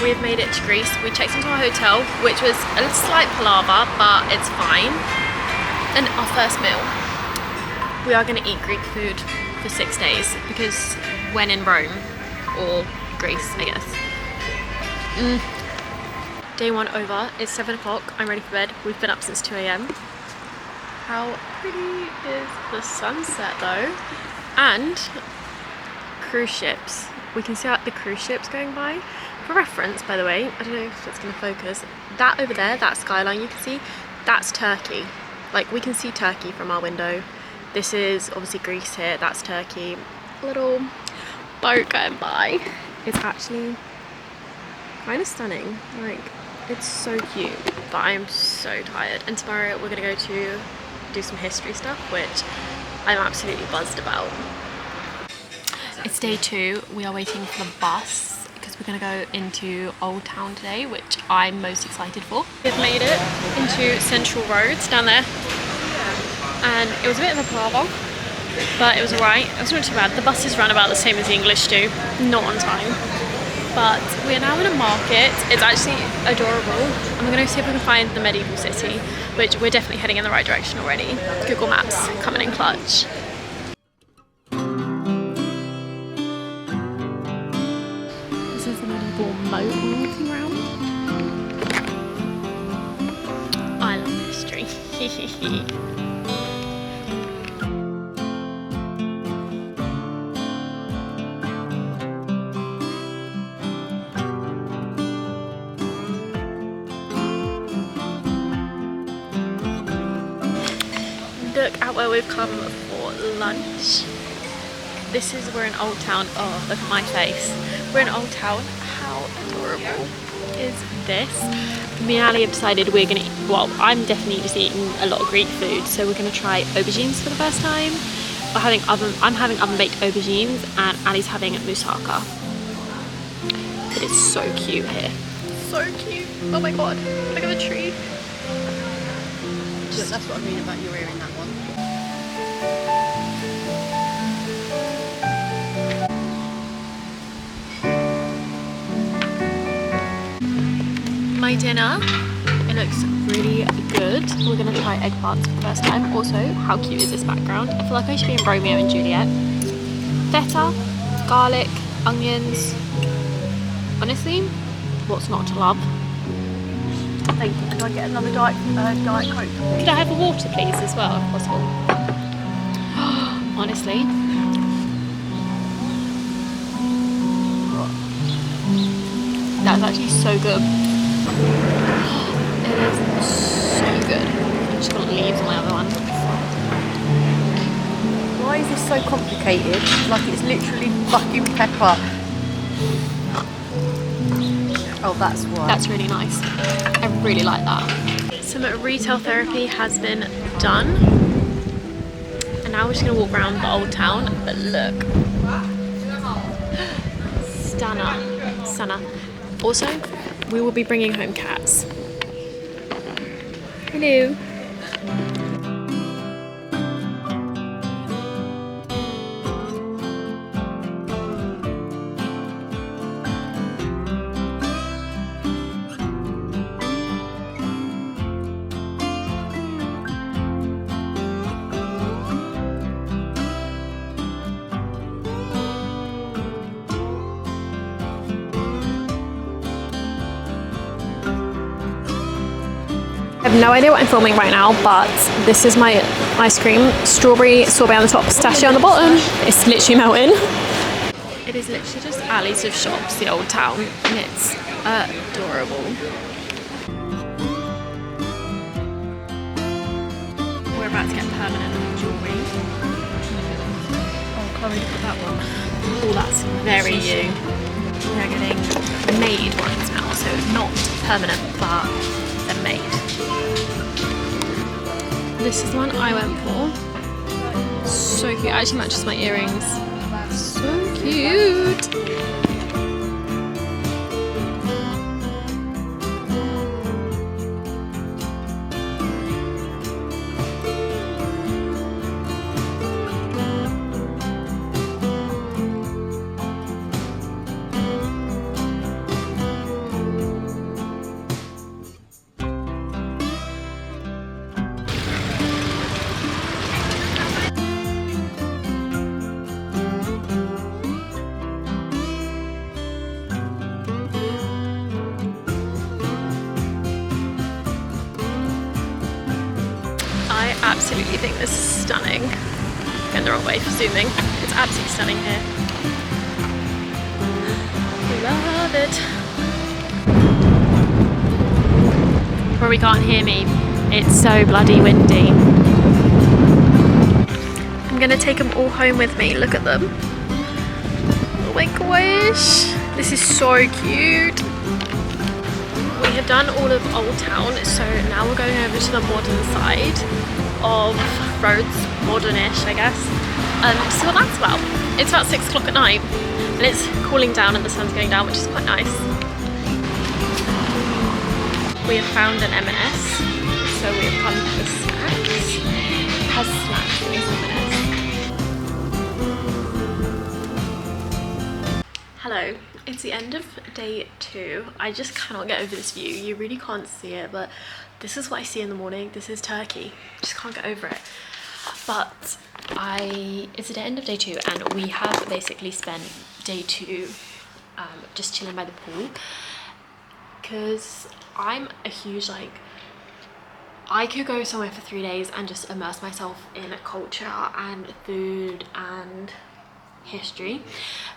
we've made it to Greece. We checked into our hotel, which was a slight palaver, but it's fine. And our first meal, we are going to eat Greek food for 6 days because when in Rome, or Greece, I guess. Day 1 over. It's 7 o'clock. I'm ready for bed. We've been up since 2 AM. How pretty is the sunset though? And cruise ships. We can see the cruise ships going by. For reference, by the way, I don't know if it's going to focus. That over there, that skyline you can see, that's Turkey. Like, we can see Turkey from our window. This is obviously Greece here. That's Turkey. A little boat going by. It's actually kind of stunning. Like, it's so cute. But I am so tired. And tomorrow we're going to go to do some history stuff, which I'm absolutely buzzed about. It's day 2. We are waiting for the bus because we're going to go into Old Town today, which I'm most excited for. We've made it into Central Rhodes down there, and it was a bit of a palaver, but it was alright. It was not too bad. The buses run about the same as the English do, not on time. But we are now in a market. It's actually adorable. I'm going to see if we can find the medieval city, which we're definitely heading in the right direction already. Google Maps coming in clutch. This is the medieval moat we're walking around. I love history. Look at where we've come for lunch. We're in Old Town. Oh, look at my face. We're in Old Town. How adorable is this? Me and Ali have decided we're gonna eat, well, I'm definitely just eating a lot of Greek food, so we're gonna try aubergines for the first time. I'm having oven baked aubergines and Ali's having moussaka. It is so cute here. So cute. Oh my god, look at the tree. Look, that's what I mean about you wearing that one. My dinner, it looks really good. We're gonna try eggplants for the first time. Also, how cute is this background? I feel like I should be in Romeo and Juliet. Feta, garlic, onions. Honestly, what's not to love? Thank you. Could I get another Diet Coke? Could I have a water, please, as well, if possible? Honestly. That's actually so good. It is so good. I'm just gonna leave my other one. Why is this so complicated? Like, it's literally fucking pepper. Oh, that's why. That's really nice. I really like that. Some retail therapy has been done. And now we're just gonna walk around the Old Town. But look. Stunner. Also, we will be bringing home cats. Hello. I have no idea what I'm filming right now, but this is my ice cream. Strawberry sorbet on the top, pistachio on the bottom. It's literally melting. It is literally just alleys of shops, the Old Town, and it's adorable. We're about to get permanent jewellery. Oh, Chloe, look at that one. Oh, that's very you. We're getting made ones now, so not permanent, but they're made. This is the one I went for. So cute. It actually matches my earrings. So cute. absolutely think this is stunning. Going the wrong way for zooming. It's absolutely stunning here. Love it. Probably can't hear me. It's so bloody windy. I'm gonna take them all home with me. Look at them. Oh my gosh. This is so cute. We have done all of Old Town, so now we're going over to the modern side of Rhodes, modern-ish, I guess. So that's about. It's about 6 o'clock at night, and it's cooling down and the sun's going down, which is quite nice. We have found an M&S, so we have come for snacks. It has snacks in this M&S. Hello. It's the end of day 2. I just cannot get over this view. You really can't see it, but this is what I see in the morning. This is Turkey. Just can't get over it. But it's the end of day 2, and we have basically spent day 2 just chilling by the pool, because I'm a huge, like, I could go somewhere for 3 days and just immerse myself in culture and food and history,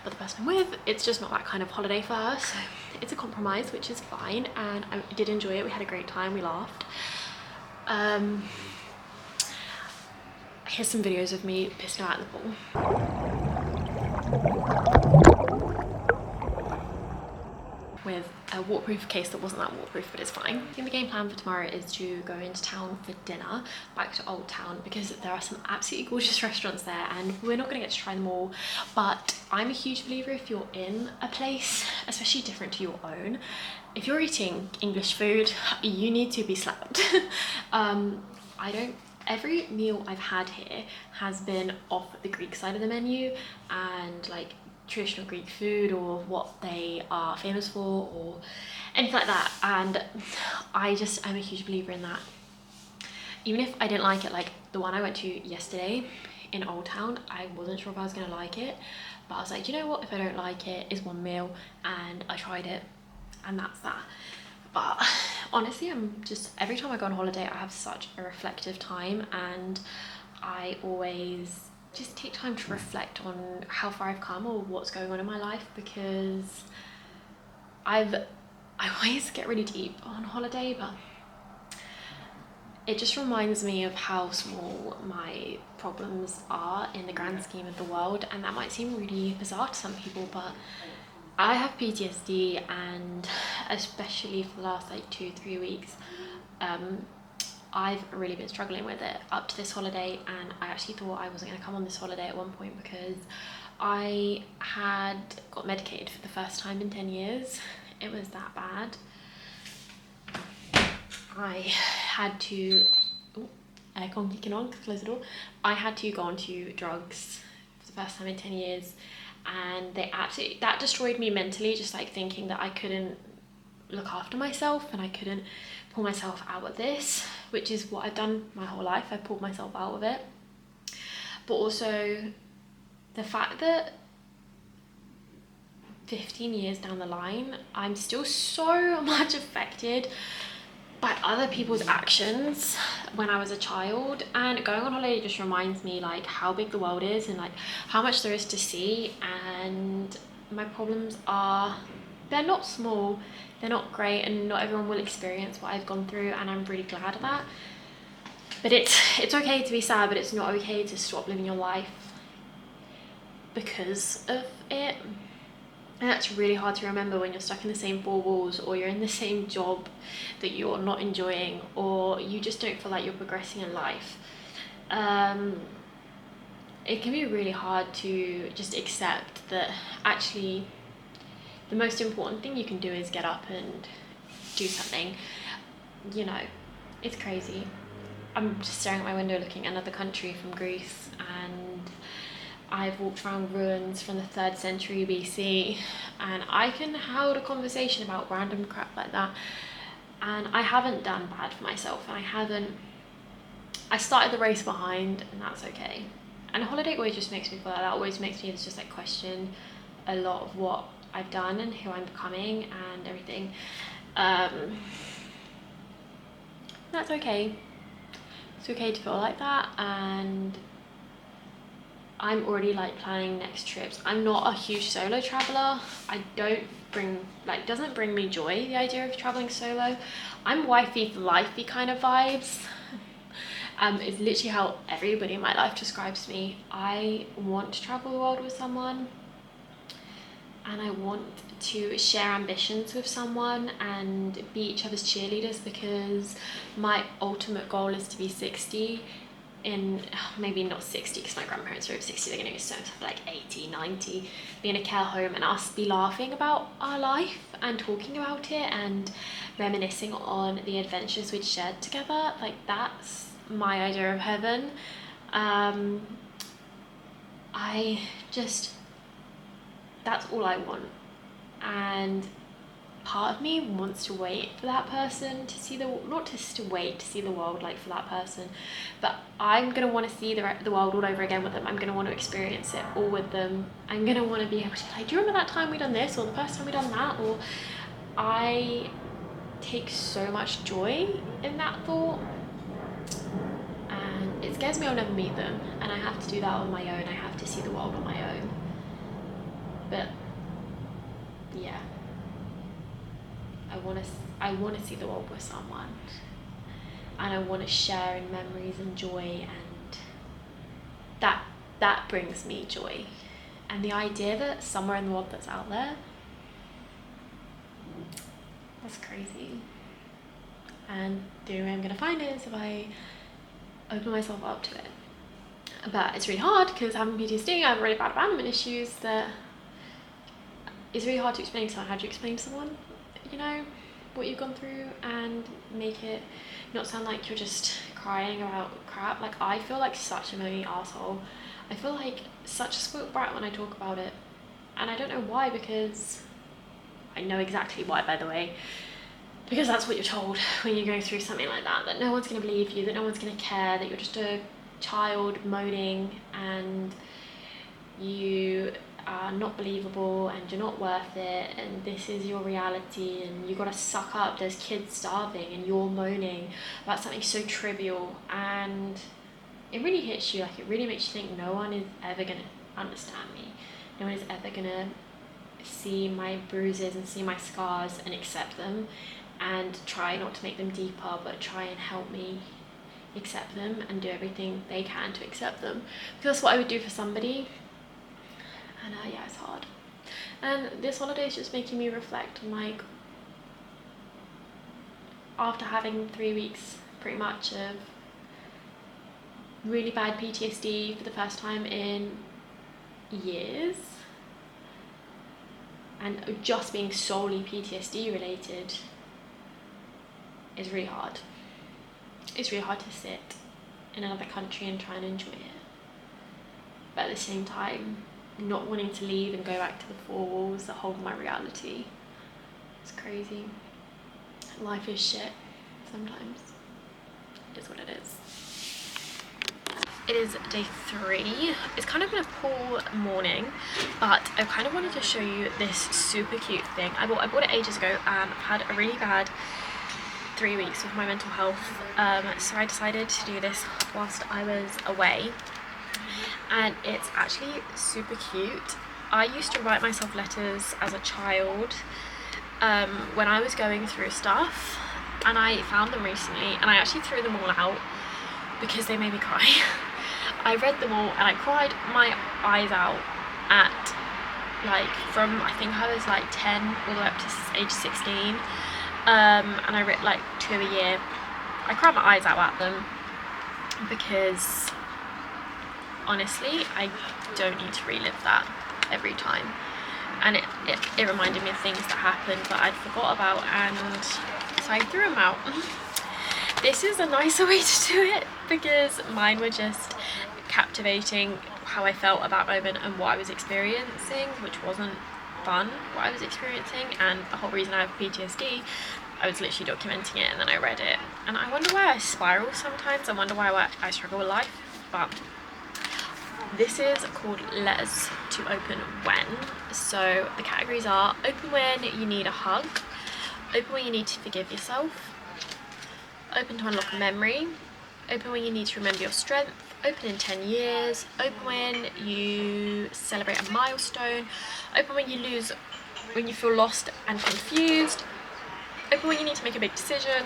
but the person I'm with, it's just not that kind of holiday for her, so it's a compromise, which is fine, and I did enjoy it. We had a great time, we laughed. Here's some videos of me pissing out at the pool. With a waterproof case that wasn't that waterproof, but it's fine. I think the game plan for tomorrow is to go into town for dinner, back to Old Town, because there are some absolutely gorgeous restaurants there, and we're not going to get to try them all, but I'm a huge believer if you're in a place, especially different to your own, if you're eating English food, you need to be slapped. Every meal I've had here has been off the Greek side of the menu, and like traditional Greek food or what they are famous for or anything like that, and I'm a huge believer in that. Even if I didn't like it, like the one I went to yesterday in Old Town, I wasn't sure if I was gonna like it, but I was like, you know what, if I don't like it, it's one meal, and I tried it, and that's that. But honestly, every time I go on holiday, I have such a reflective time, and I always just take time to reflect on how far I've come or what's going on in my life, because I always get really deep on holiday, but it just reminds me of how small my problems are in the grand scheme of the world, and that might seem really bizarre to some people, but I have PTSD, and especially for the last like 2-3 weeks, I've really been struggling with it up to this holiday, and I actually thought I wasn't going to come on this holiday at one point because I had got medicated for the first time in 10 years. It was that bad. I had to, aircon kicking on, close the door. I had to go on to drugs for the first time in 10 years, and that destroyed me mentally, just like thinking that I couldn't look after myself and I couldn't pull myself out of this, which is what I've done my whole life. I pulled myself out of it. But also the fact that 15 years down the line, I'm still so much affected by other people's actions when I was a child, and going on holiday just reminds me like how big the world is and like how much there is to see, and my problems they're not small, they're not great, and not everyone will experience what I've gone through, and I'm really glad of that. But it's okay to be sad, but it's not okay to stop living your life because of it. And that's really hard to remember when you're stuck in the same 4 walls, or you're in the same job that you're not enjoying, or you just don't feel like you're progressing in life. It can be really hard to just accept that actually the most important thing you can do is get up and do something. You know, it's crazy. I'm just staring at my window looking at another country from Greece, and I've walked around ruins from the 3rd century BC, and I can hold a conversation about random crap like that, and I haven't done bad for myself, and I started the race behind, and that's okay. And a holiday always just makes me feel like that, always makes me just like question a lot of what I've done and who I'm becoming and everything. That's okay. it's okay to feel like that. And I'm already like planning next trips. I'm not a huge solo traveler. I don't bring, like, doesn't bring me joy, the idea of traveling solo. I'm wifey for lifey kind of vibes. It's literally how everybody in my life describes me. I want to travel the world with someone, and I want to share ambitions with someone and be each other's cheerleaders, because my ultimate goal is to be 60 in, maybe not 60 because my grandparents are over 60, they're going to be so like 80, 90, be in a care home and us be laughing about our life and talking about it and reminiscing on the adventures we'd shared together. Like, that's my idea of heaven. I just, that's all I want. And part of me wants to wait for that person to see the, not just to wait to see the world like for that person, but I'm gonna want to see the world all over again with them. I'm gonna want to experience it all with them. I'm gonna want to be able to be like, do you remember that time we done this, or the first time we done that? Or I take so much joy in that thought, and it scares me I'll never meet them, and I have to do that on my own. I have to see the world on my own. But yeah, I want to see the world with someone, and I want to share in memories and joy, and that brings me joy. And the idea that somewhere in the world that's out there, that's crazy. And the only way I'm going to find it is if I open myself up to it. But it's really hard because having PTSD, I have really bad abandonment issues, that it's really hard to explain to someone. How do you explain to someone, you know, what you've gone through, and make it not sound like you're just crying about crap? Like, I feel like such a moany asshole. I feel like such a spoiled brat when I talk about it, and I don't know why, because I know exactly why, by the way, because that's what you're told when you're going through something like that, that no one's going to believe you, that no one's going to care, that you're just a child moaning and you are not believable and you're not worth it, and this is your reality and you gotta suck up. There's kids starving and you're moaning about something so trivial, and it really hits you. Like, it really makes you think no one is ever gonna understand me, no one is ever gonna see my bruises and see my scars and accept them, and try not to make them deeper, but try and help me accept them and do everything they can to accept them, because that's what I would do for somebody. And yeah, it's hard. And this holiday is just making me reflect on, like, after having 3 weeks pretty much of really bad PTSD for the first time in years, and just being solely PTSD related, is really hard. It's really hard to sit in another country and try and enjoy it, but at the same time not wanting to leave and go back to the four walls that hold my reality. It's crazy. Life is shit sometimes. It is what it is. It is day 3. It's kind of been a poor morning, but I kind of wanted to show you this super cute thing. I bought it ages ago, and I've had a really bad 3 weeks with my mental health, so I decided to do this whilst I was away. And it's actually super cute. I used to write myself letters as a child when I was going through stuff, and I found them recently and I actually threw them all out because they made me cry. I read them all and I cried my eyes out at, like, from I think I was like 10 all the way up to age 16, and I read like 2 a year. I cried my eyes out at them because honestly I don't need to relive that every time, and it reminded me of things that happened that I'd forgot about, and so I threw them out. This is a nicer way to do it because mine were just captivating how I felt at that moment and what I was experiencing, which wasn't fun, what I was experiencing. And the whole reason I have PTSD, I was literally documenting it, and then I read it and I wonder why I spiral sometimes. I wonder why I struggle with life. But this is called Letters to Open When. So the categories are: open when you need a hug, open when you need to forgive yourself, open to unlock a memory, open when you need to remember your strength, open in 10 years, open when you celebrate a milestone, open when you lose, when you feel lost and confused, open when you need to make a big decision,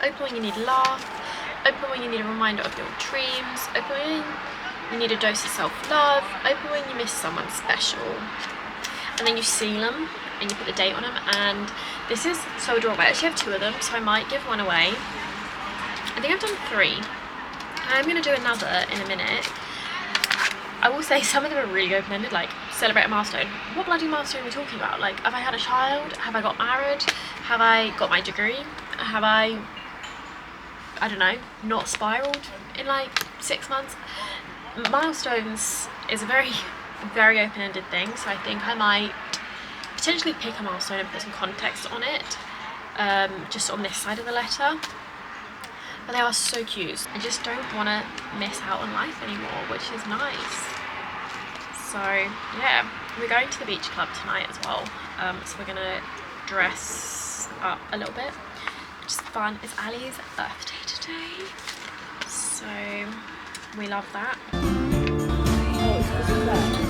open when you need a laugh, open when you need a reminder of your dreams, open when you need a dose of self-love, open when you miss someone special. And then you seal them and you put the date on them, and this is so adorable. I actually have 2 of them, so I might give one away. I think I've done 3. I'm going to do another in a minute. I will say some of them are really open-ended, like celebrate a milestone. What bloody milestone are we talking about? Like, have I had a child? Have I got married? Have I got my degree? Have I don't know, not spiraled in like 6 months? Milestones is a very, very open-ended thing, so I think I might potentially pick a milestone and put some context on it, just on this side of the letter. But they are so cute. I just don't want to miss out on life anymore, which is nice. So yeah, we're going to the beach club tonight as well, so we're gonna dress up a little bit, which is fun. It's Ali's birthday today, so we love that. Oh, it's that.